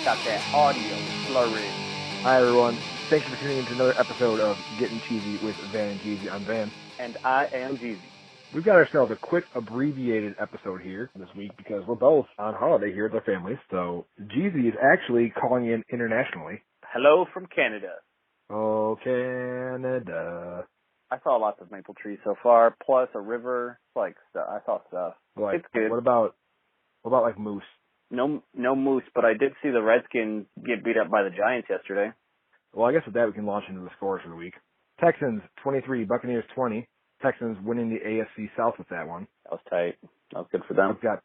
Got that audio slurry. Hi, everyone. Thanks for tuning in to another episode of Gettin Cheezy with Van and Jeezy. I'm Van. And I am Jeezy. We've got ourselves a quick, abbreviated episode here this week because we're both on holiday here with our families. So Jeezy is actually calling in internationally. Hello from Canada. Oh, Canada. I saw lots of maple trees so far, plus a river. I saw stuff. Like, it's good. What about like moose? No moose, but I did see the Redskins get beat up by the Giants yesterday. Well, I guess with that we can launch into the scores for the week. Texans 23, Buccaneers 20. Texans winning the AFC South with that one. That was tight. That was good for them. We've got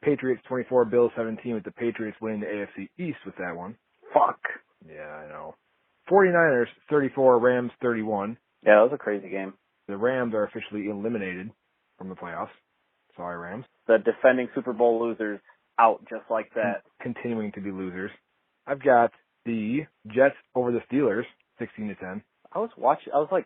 Patriots 24, Bills 17 with the Patriots winning the AFC East with that one. Fuck. Yeah, I know. 49ers 34, Rams 31. Yeah, that was a crazy game. The Rams are officially eliminated from the playoffs. Sorry, Rams. The defending Super Bowl losers out just like that. Continuing to be losers. I've got the Jets over the Steelers 16-10. I was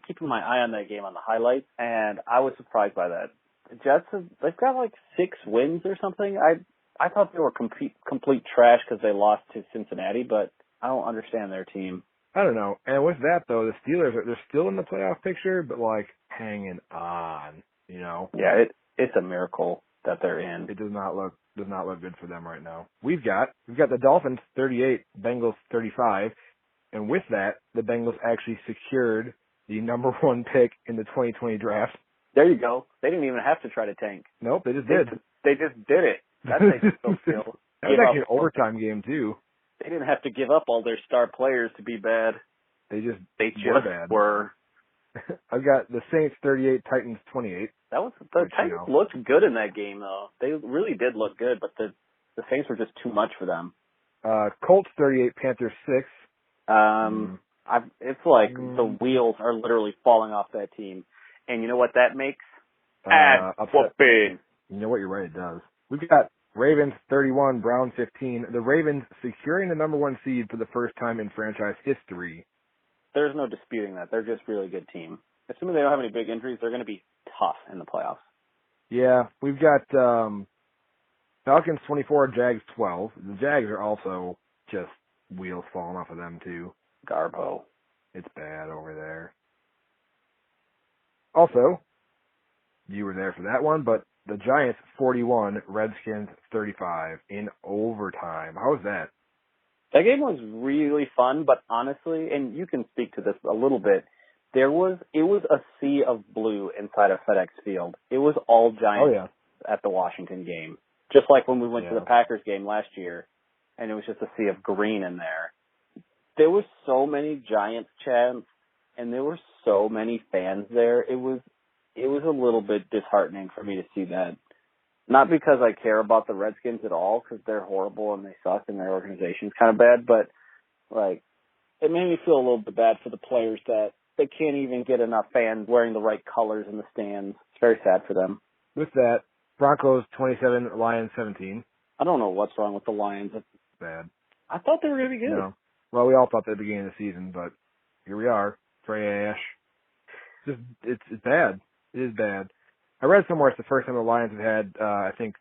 keeping my eye on that game on the highlights, and I was surprised by that. The Jets, they've got like 6 wins or something. I thought they were complete trash because they lost to Cincinnati, but I don't understand their team. I don't know. And with that, though, the Steelers, they're still in the playoff picture, but, like, hanging on, you know? Yeah, it's a miracle that they're in. It does not look good for them right now. We've got the Dolphins 38, Bengals 35, and with that, the Bengals actually secured the number 1 pick in the 2020 draft. There you go. They didn't even have to try to tank. Nope, they just did. They just did it. That takes some skill. That was actually an overtime game, too. They didn't have to give up all their star players to be bad. They just were. I've got the Saints 38, Titans 28. The Titans looked good in that game, though. They really did look good, but the Saints were just too much for them. Colts 38, Panthers 6. It's like the wheels are literally falling off that team. And you know what that makes? Ass whooping. You know what? You're right, it does. We've got Ravens 31, Browns 15. The Ravens securing the number 1 seed for the first time in franchise history. There's no disputing that. They're just a really good team. Assuming they don't have any big injuries, they're going to be tough in the playoffs. Yeah, we've got Falcons 24, Jags 12. The Jags are also just wheels falling off of them, too. Garbo. It's bad over there. Also, you were there for that one, but the Giants 41, Redskins 35 in overtime. How was that? That game was really fun, but honestly, and you can speak to this a little bit, it was a sea of blue inside of FedEx Field. It was all Giants at the Washington game. Just like when we went to the Packers game last year, and it was just a sea of green in there. There were so many Giants chants, and there were so many fans there. It was a little bit disheartening for me to see that. Not because I care about the Redskins at all, because they're horrible and they suck and their organization's kind of bad, but like it made me feel a little bit bad for the players that they can't even get enough fans wearing the right colors in the stands. It's very sad for them. With that, Broncos 27, Lions 17. I don't know what's wrong with the Lions. It's bad. I thought they were going to be good. No. Well, we all thought that at the beginning of the season, but here we are. Trash. It's bad. It is bad. I read somewhere it's the first time the Lions have had, I think,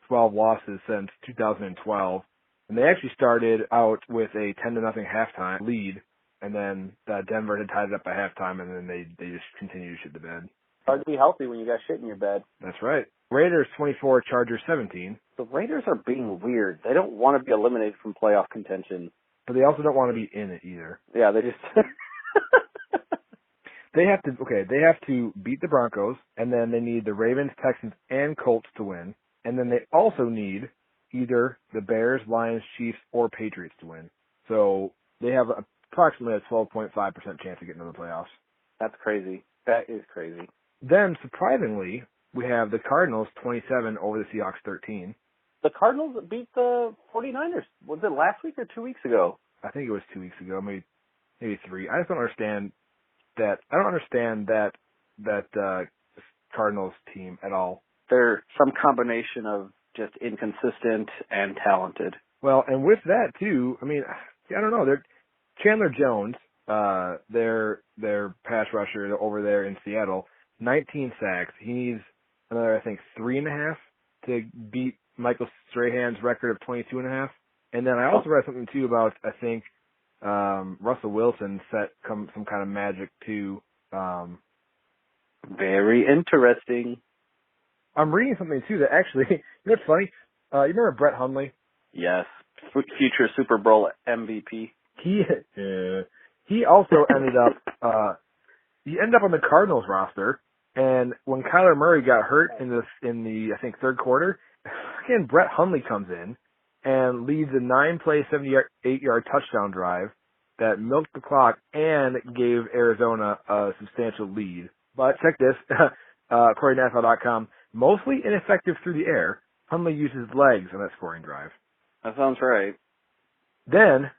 12 losses since 2012. And they actually started out with a 10-0 halftime lead, and then Denver had tied it up by halftime, and then they just continued to shit the bed. Hard to be healthy when you got shit in your bed. That's right. Raiders 24, Chargers 17. The Raiders are being weird. They don't want to be eliminated from playoff contention. But they also don't want to be in it either. Yeah, they just... They have to beat the Broncos, and then they need the Ravens, Texans, and Colts to win. And then they also need either the Bears, Lions, Chiefs, or Patriots to win. So they have approximately a 12.5% chance of getting into the playoffs. That's crazy. That is crazy. Then, surprisingly, we have the Cardinals 27 over the Seahawks 13. The Cardinals beat the 49ers. Was it last week or 2 weeks ago? I think it was 2 weeks ago, maybe 3. I just don't understand that. I don't understand that Cardinals team at all. They're some combination of just inconsistent and talented. Well, and with that too, I mean, I don't know. Chandler Jones, their pass rusher over there in Seattle, 19 sacks. He needs another, I think, 3.5 to beat Michael Strahan's record of 22.5. And then I also read something too about, I think, Russell Wilson set some kind of magic too. Very interesting. I'm reading something too that actually, you know what's funny? You remember Brett Hundley? Yes, future Super Bowl MVP. He also ended up on the Cardinals roster, and when Kyler Murray got hurt in the I think third quarter, again Brett Hundley comes in and leads a 9-play 78-yard touchdown drive that milked the clock and gave Arizona a substantial lead. But check this, according to NFL.com, mostly ineffective through the air, Hundley used his legs on that scoring drive. That sounds right. Then,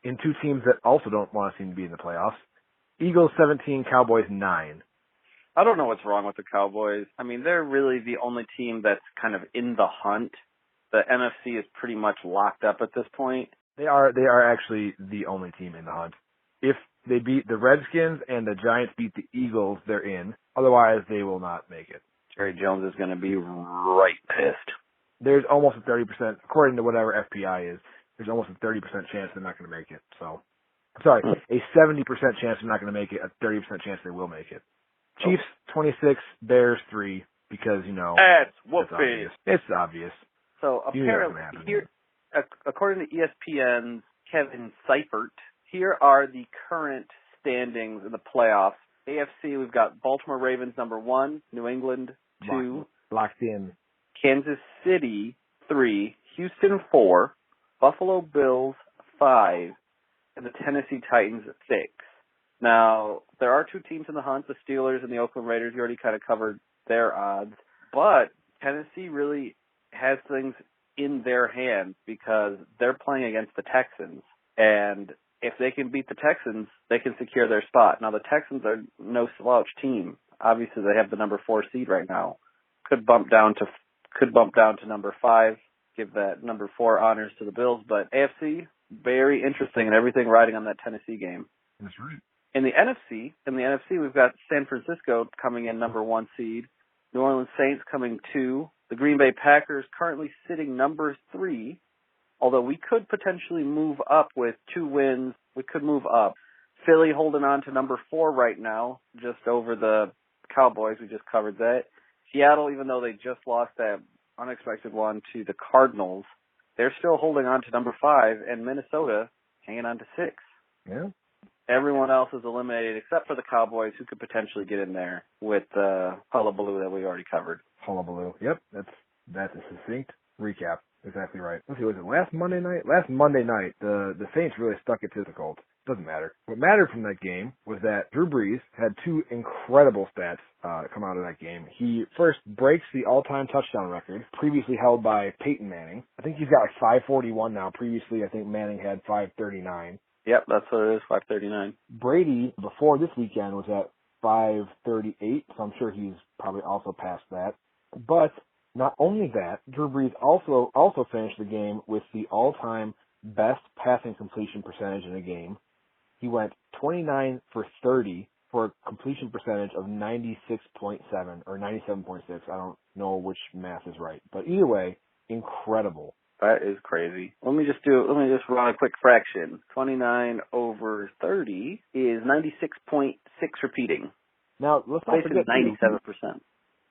in two teams that also don't want to seem to be in the playoffs, Eagles 17, Cowboys 9. I don't know what's wrong with the Cowboys. I mean, they're really the only team that's kind of in the hunt. The NFC is pretty much locked up at this point. They are actually the only team in the hunt. If they beat the Redskins and the Giants beat the Eagles, they're in. Otherwise, they will not make it. Jerry Jones is going to be right pissed. There's almost a 30%, according to whatever FPI is, there's almost a 30% chance they're not going to make it. So, sorry, a 70% chance they're not going to make it, a 30% chance they will make it. Chiefs 26, Bears 3, because, you know, that's obvious. It's obvious. So apparently, here, according to ESPN's Kevin Seifert, here are the current standings in the playoffs. AFC, we've got Baltimore Ravens number 1, New England 2, locked in, Kansas City 3, Houston 4, Buffalo Bills 5, and the Tennessee Titans 6. Now, there are two teams in the hunt, the Steelers and the Oakland Raiders. You already kind of covered their odds. But Tennessee really has things in their hands because they're playing against the Texans. And if they can beat the Texans, they can secure their spot. Now, the Texans are no slouch team. Obviously, they have the number 4 seed right now. Could bump down to number 5, give that number 4 honors to the Bills. But AFC, very interesting, and everything riding on that Tennessee game. That's right. In the NFC, we've got San Francisco coming in number 1 seed, New Orleans Saints coming 2, the Green Bay Packers currently sitting number 3, although we could potentially move up with 2 wins. We could move up. Philly holding on to number 4 right now, just over the Cowboys. We just covered that. Seattle, even though they just lost that unexpected one to the Cardinals, they're still holding on to number 5, and Minnesota hanging on to 6. Yeah. Everyone else is eliminated except for the Cowboys, who could potentially get in there with the hullabaloo that we already covered. Hullabaloo. Yep, that's a succinct recap. Exactly right. Let's see, was it last Monday night? Last Monday night, the Saints really stuck it to the Colts. Doesn't matter. What mattered from that game was that Drew Brees had 2 incredible stats come out of that game. He first breaks the all-time touchdown record, previously held by Peyton Manning. I think he's got like 541 now. Previously, I think Manning had 539. Yep, that's what it is, 539. Brady, before this weekend, was at 538, so I'm sure he's probably also past that. But not only that, Drew Brees also finished the game with the all-time best passing completion percentage in a game. He went 29 for 30 for a completion percentage of 96.7 or 97.6. I don't know which math is right, but either way, incredible. That is crazy. Let me just run a quick fraction. 29 over 30 is 96.6 repeating. Now, let's not forget 97%.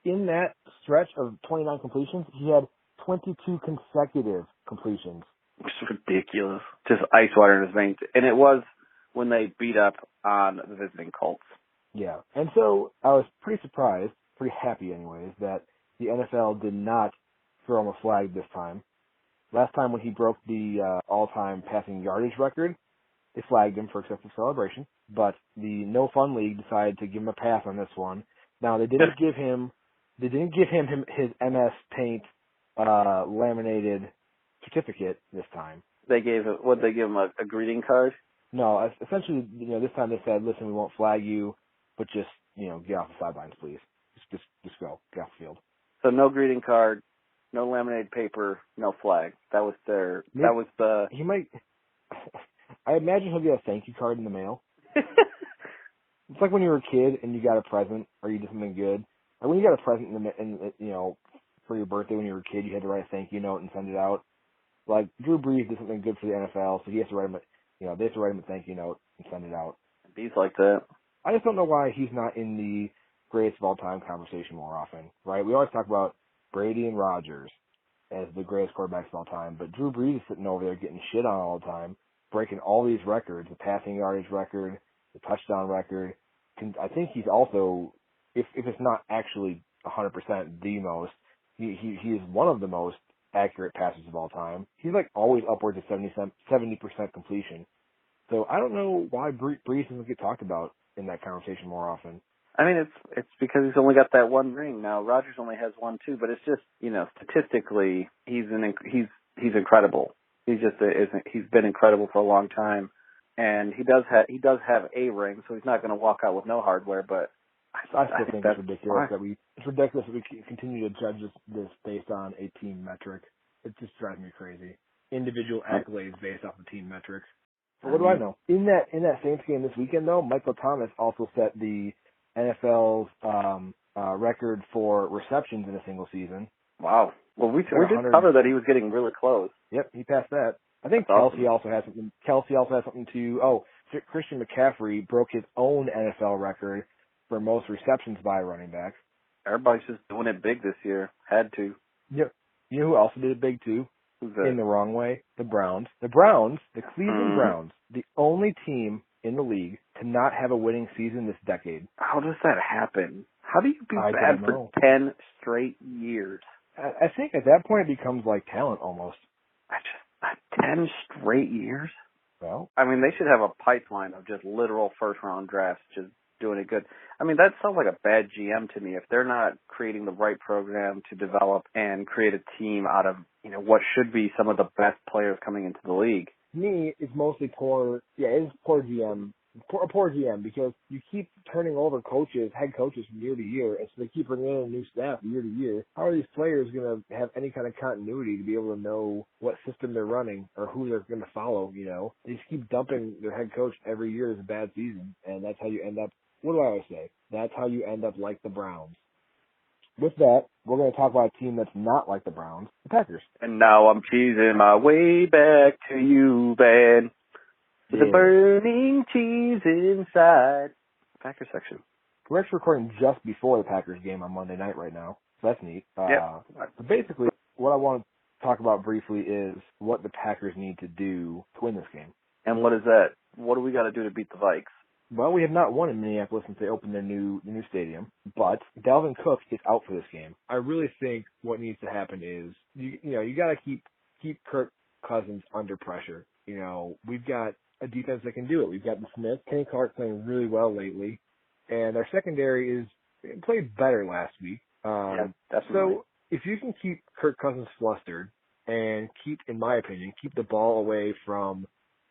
In that stretch of 29 completions, he had 22 consecutive completions. It's ridiculous. Just ice water in his veins. And it was when they beat up on the visiting Colts. Yeah. And so I was pretty surprised, pretty happy anyways, that the NFL did not throw him a flag this time. Last time when he broke the all-time passing yardage record, they flagged him for excessive celebration. But the No Fun League decided to give him a pass on this one. Now they didn't give him his MS Paint laminated certificate this time. They gave him a greeting card? No, essentially, this time they said, listen, we won't flag you, but just, get off the sidelines, please. Just go. Get off the field. So no greeting card, no laminated paper, no flag. That was He might, I imagine he'll get a thank you card in the mail. It's like when you were a kid and you got a present or you did something good. Like when you got a present for your birthday when you were a kid, you had to write a thank you note and send it out. Like, Drew Brees did something good for the NFL, so he has to write him they have to write him a thank you note and send it out. Bees like that. I just don't know why he's not in the greatest of all time conversation more often, right? We always talk about Brady and Rodgers as the greatest quarterbacks of all time, but Drew Brees is sitting over there getting shit on all the time, breaking all these records, the passing yardage record, the touchdown record. I think he's also, if it's not actually 100% the most, he is one of the most accurate passes of all time. He's like always upwards of 70% completion. So I don't know why Brees doesn't get talked about in that conversation more often. I mean, it's because he's only got that one ring. Now Rodgers only has one too, but it's just, statistically, he's incredible. He's been incredible for a long time, and he does have a ring, so he's not going to walk out with no hardware. But I still think it's ridiculous that we continue to judge this based on a team metric. It just drives me crazy. Individual accolades based off of team metrics. But what do I know? In that Saints game this weekend, though, Michael Thomas also set the NFL's record for receptions in a single season. Wow. Well, we did cover that he was getting really close. Yep, he passed that. I think Kelsey also has something. Kelsey also has something too. Oh, Christian McCaffrey broke his own NFL record for most receptions by a running back. Everybody's just doing it big this year. Had to. Yep. You know who also did it big too? Who's that? In the wrong way. The Browns. The Cleveland Browns, the only team in the league to not have a winning season this decade. How does that happen? How do you be bad for 10 straight years? I think at that point it becomes like talent almost. 10 straight years? Well, I mean, they should have a pipeline of just literal first-round drafts just doing it good. I mean, that sounds like a bad GM to me if they're not creating the right program to develop and create a team out of, what should be some of the best players coming into the league. To me, it's mostly poor. Yeah, it's poor GM. A poor GM because you keep turning over head coaches from year to year, and so they keep bringing in a new staff year to year. How are these players going to have any kind of continuity to be able to know what system they're running or who they're going to follow? They just keep dumping their head coach every year as a bad season, and that's how you end up. What do I always say? That's how you end up like the Browns. With that, we're going to talk about a team that's not like the Browns, the Packers. And now I'm cheesing my way back to you, man. With the burning cheese inside. Packers section. We're actually recording just before the Packers game on Monday night right now, so that's neat. So basically, what I want to talk about briefly is what the Packers need to do to win this game. And what is that? What do we got to do to beat the Vikes? Well, we have not won in Minneapolis since they opened their new stadium, but Dalvin Cook is out for this game. I really think what needs to happen is you got to keep Kirk Cousins under pressure. We've got a defense that can do it. We've got the Smith, Kenny Clark playing really well lately, and our secondary played better last week. Yeah, definitely. So if you can keep Kirk Cousins flustered and in my opinion, keep the ball away from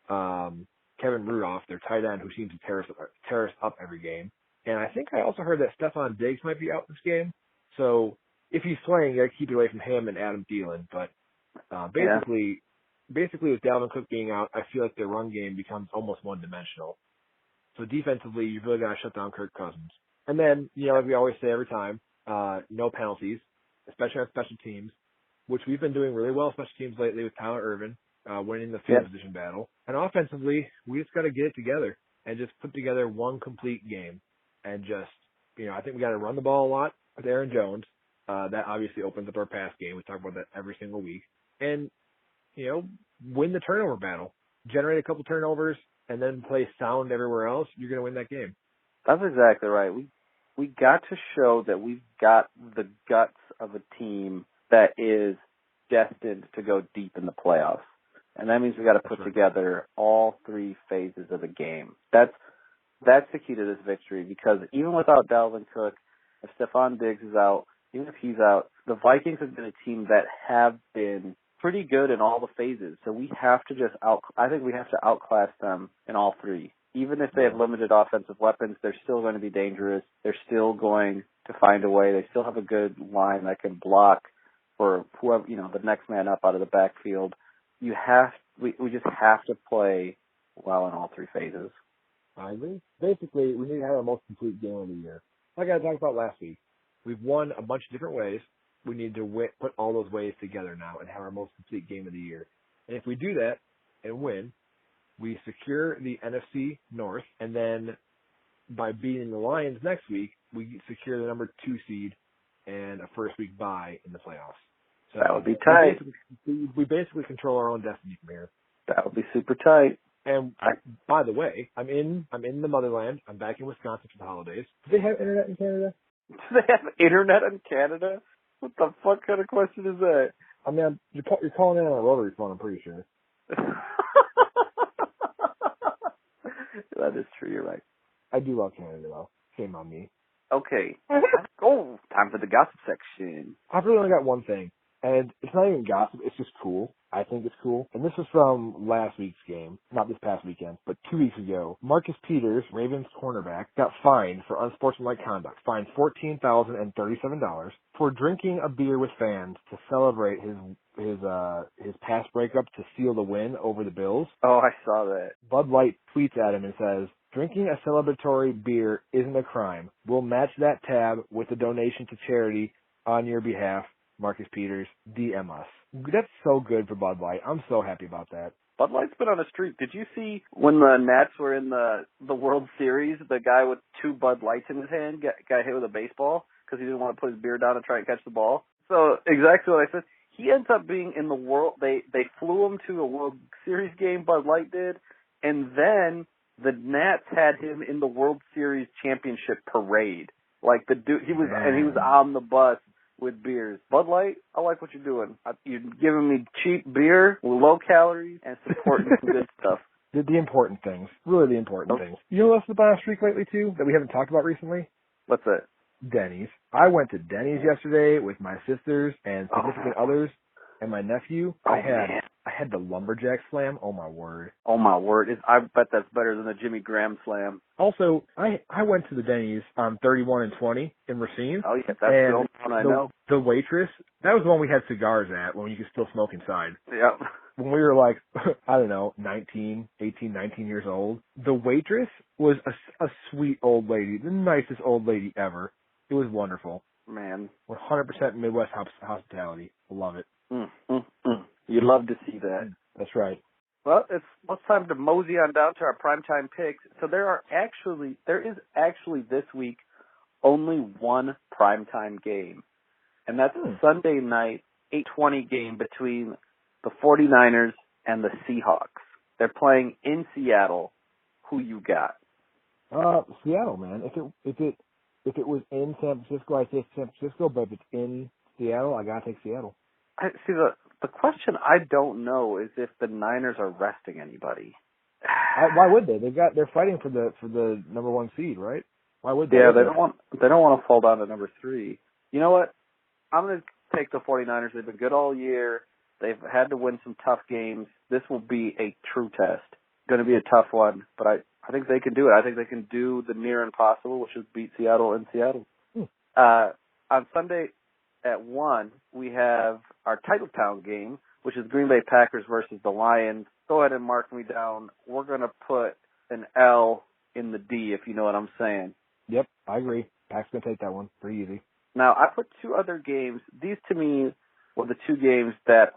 Kevin Rudolph, their tight end, who seems to tear us up every game. And I think I also heard that Stephon Diggs might be out this game. So if he's playing, you got to keep it away from him and Adam Thielen. But basically with Dalvin Cook being out, I feel like their run game becomes almost one-dimensional. So defensively, you've really got to shut down Kirk Cousins. And then, like we always say every time, no penalties, especially on special teams, which we've been doing really well on special teams lately with Tyler Ervin. Winning the field position battle. And offensively, we just got to get it together and just put together one complete game. And just, I think we got to run the ball a lot with Aaron Jones. That obviously opens up our pass game. We talk about that every single week. And, win the turnover battle. Generate a couple turnovers and then play sound everywhere else. You're going to win that game. That's exactly right. We got to show that we've got the guts of a team that is destined to go deep in the playoffs. And that means we got to put together all three phases of the game. That's the key to this victory because even without Dalvin Cook, if Stephon Diggs is out, even if he's out, the Vikings have been a team that have been pretty good in all the phases. So we have to I think we have to outclass them in all three. Even if they have limited offensive weapons, they're still going to be dangerous. They're still going to find a way. They still have a good line that can block for whoever, the next man up out of the backfield. We just have to play well in all three phases. I agree. Basically, we need to have our most complete game of the year. Like I talked about last week, we've won a bunch of different ways. We need to put all those ways together now and have our most complete game of the year. And if we do that and win, we secure the NFC North, and then by beating the Lions next week, we secure the number 2 seed and a first week bye in the playoffs. So that would be tight. We basically control our own destiny from here. That would be super tight. And by the way, I'm in the motherland. I'm back in Wisconsin for the holidays. Do they have internet in Canada? Do they have internet in Canada? What the fuck kind of question is that? I mean, you're calling in on a rotary phone, I'm pretty sure. That is true, you're right. I do love Canada, though. Shame on me. Okay. Oh, time for the gossip section. I've really only got one thing, and it's not even gossip, it's just cool. I think it's cool. And this is from last week's game, not this past weekend, but 2 weeks ago. Marcus Peters, Ravens cornerback, got fined for unsportsmanlike conduct, fined $14,037 for drinking a beer with fans to celebrate his pass breakup to seal the win over the Bills. Oh, I saw that. Bud Light tweets at him and says, "Drinking a celebratory beer isn't a crime. We'll match that tab with a donation to charity on your behalf. Marcus Peters, DM us." That's so good for Bud Light. I'm so happy about that. Bud Light's been on a streak. Did you see when the Nats were in the World Series, the guy with 2 Bud Lights in his hand got hit with a baseball because he didn't want to put his beer down and try and catch the ball? So exactly what I said. He ends up being in the world. They flew him to a World Series game, Bud Light did, and then the Nats had him in the World Series championship parade. Like the dude, he was on the bus with beers. Bud Light, I like what you're doing. You're giving me cheap beer with low calories and supporting some good stuff. The important things. Really the important things. You know what's been on a streak lately, too, that we haven't talked about recently? What's that? Denny's. I went to Denny's yesterday with my sisters and significant others and my nephew. I had the lumberjack slam. Oh my word. Oh my word. I bet that's better than the Jimmy Graham slam. Also, I went to the Denny's on 31 and 20 in Racine. Oh yeah, that's the only one I know. The waitress, that was the one we had cigars at when you could still smoke inside. Yep. When we were like, I don't know, 19 years old. The waitress was a sweet old lady, the nicest old lady ever. It was wonderful. Man. 100% Midwest hospitality. Love it. You'd love to see that. That's right. Well, it's time to mosey on down to our primetime picks. So there is actually this week only one primetime game, and that's Sunday night 8:20 game between the 49ers and the Seahawks. They're playing in Seattle. Who you got? Seattle, man. If it was in San Francisco, I'd say San Francisco, but if it's in Seattle, I gotta take Seattle. See, the question I don't know is if the Niners are resting anybody. Why would they? They're fighting for the number 1 seed, right? Why would they? Yeah, they don't want to fall down to number 3. You know what? I'm going to take the 49ers. They've been good all year. They've had to win some tough games. This will be a true test. Going to be a tough one, but I think they can do it. I think they can do the near impossible, which is beat Seattle in Seattle. On Sunday at 1, we have our Titletown game, which is Green Bay Packers versus the Lions. Go ahead and mark me down. We're going to put an L in the D, if you know what I'm saying. Yep, I agree. Pack's going to take that one. Pretty easy. Now, I put 2 other games. These, to me, were the 2 games that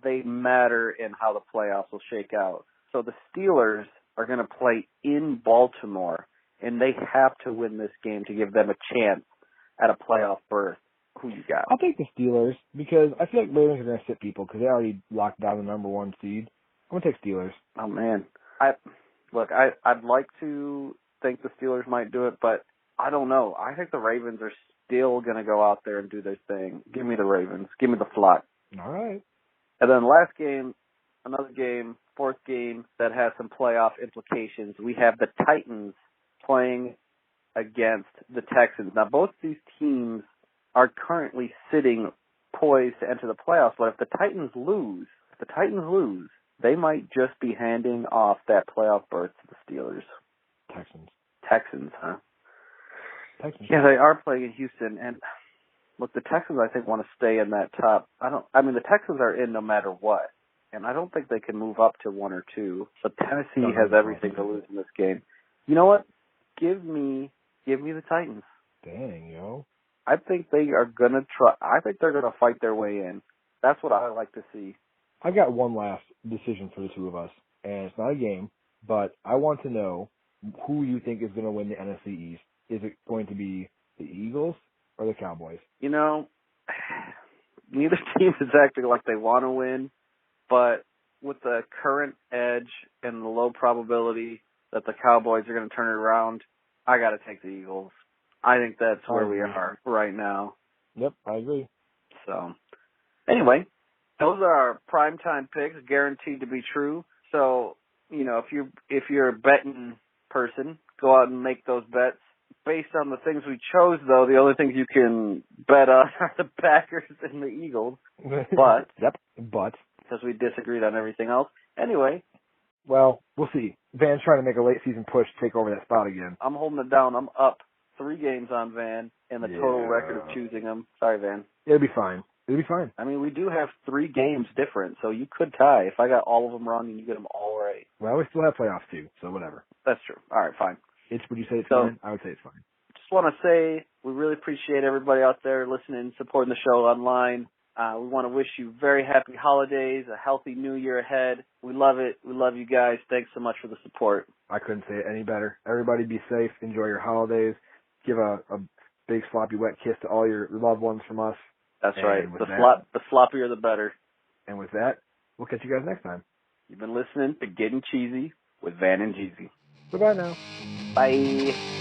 they matter in how the playoffs will shake out. So the Steelers are going to play in Baltimore, and they have to win this game to give them a chance at a playoff berth. Who you got? I'll take the Steelers because I feel like Ravens are going to sit people because they already locked down the number 1 seed. I'm going to take Steelers. Oh, man. I'd like to think the Steelers might do it, but I don't know. I think the Ravens are still going to go out there and do their thing. Give me the Ravens. Give me the flock. All right. And then last game, another game, 4th game that has some playoff implications. We have the Titans playing against the Texans. Now, both these teams are currently sitting poised to enter the playoffs, but if the Titans lose, they might just be handing off that playoff berth to the Steelers. Texans, huh? Texans. Yeah, they are playing in Houston, and look, the Texans, I think, want to stay in that top. The Texans are in no matter what, and I don't think they can move up to 1 or 2. But Tennessee has everything to lose in this game. You know what? Give me the Titans. Dang, yo. I think they are going to try. I think they're going to fight their way in. That's what I like to see. I've got one last decision for the two of us, and it's not a game, but I want to know who you think is going to win the NFC East. Is it going to be the Eagles or the Cowboys? You know, neither team is acting like they want to win, but with the current edge and the low probability that the Cowboys are going to turn it around, I got to take the Eagles. I think that's where we are right now. Yep, I agree. So, anyway, those are our primetime picks, guaranteed to be true. So, you know, if you're a betting person, go out and make those bets. Based on the things we chose, though, the only things you can bet on are the Packers and the Eagles. But because we disagreed on everything else. Anyway. Well, we'll see. Van's trying to make a late season push to take over that spot again. I'm holding it down. I'm up 3 games on Van and the total record of choosing him. Sorry, Van. It'll be fine. I mean, we do have 3 games different, so you could tie. If I got all of them wrong and you get them all right. Well, we still have playoffs, too, so whatever. That's true. All right, fine. Would you say it's fine? I would say it's fine. Just want to say we really appreciate everybody out there listening and supporting the show online. We want to wish you very happy holidays, a healthy new year ahead. We love it. We love you guys. Thanks so much for the support. I couldn't say it any better. Everybody be safe. Enjoy your holidays. Give a big sloppy wet kiss to all your loved ones from us. That's right. The sloppier the better. And with that, we'll catch you guys next time. You've been listening to Gettin Cheezy with Van and Jeezy. Goodbye now. Bye.